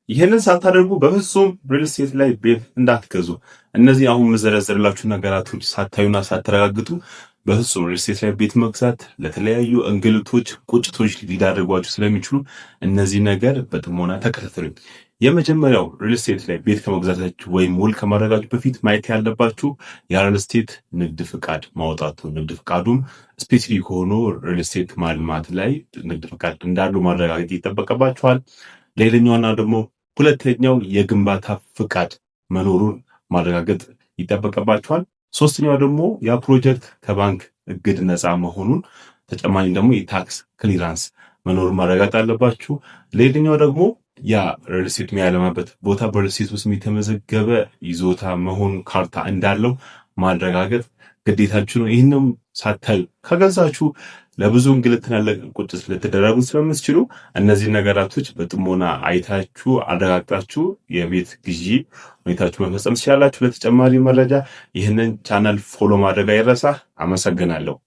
ይህንን ሳታደርጉ በፍጹም ሪል ስቴት ላይ ቤት እንዳትገዙ። እነዚህ አሁን የምዘረዝርላችሁ ነገራቶች ሳታዩና ሳትረጋግጡ በፍጹም ሪል ስቴት ላይ ቤት መግዛት ለተለያዩ እንግልቶች፣ ቁጭቶች ሊዳርጓችሁ ስለሚችሉ እነዚህ ነገር በጥሞና ተከታተሉኝ። የመጀመሪያው ሪል ስቴት ላይ ቤት ከመግዛታችሁ ወይም ውል ከማድረጋችሁ በፊት ማየት ያለባችሁ የሪል ስቴት ንግድ ፍቃድ ማውጣቱ። ንግድ ፍቃዱም ስፔሲፊክ ሆኖ ሪል ስቴት ማልማት ላይ ንግድ ፍቃድ እንዳሉ ማረጋገጥ ይጠበቅባችኋል። ሌላኛውና ደግሞ ሁለተኛው የግንባታ ፍቃድ መኖሩን ማረጋገጥ ይጠበቅባችኋል። ሶስተኛው ደግሞ ያ ፕሮጀክት ከባንክ እግድ ነፃ መሆኑን፣ ተጨማሪ ደግሞ የታክስ ክሊራንስ መኖሩን ማረጋገጥ አለባችሁ። ሌላኛው ደግሞ ያ ሪል ስቴት የሚያለማበት ቦታ በሪል ስቴት ውስጥ የተመዘገበ ይዞታ መሆኑን ካርታ እንዳለው ማረጋገጥ ግዴታችሁ ነው። ይህንም ሳታዩ ከገዛችሁ ለብዙ እንግልትና ለቁጭት ልትደረጉ ስለምትችሉ እነዚህ ነገራቶች በጥሞና አይታችሁ አረጋግጣችሁ የቤት ግዢ ሁኔታችሁ መፈጸም ትችላላችሁ። ለተጨማሪ መረጃ ይህንን ቻናል ፎሎ ማድረግ አይረሳ። አመሰግናለሁ።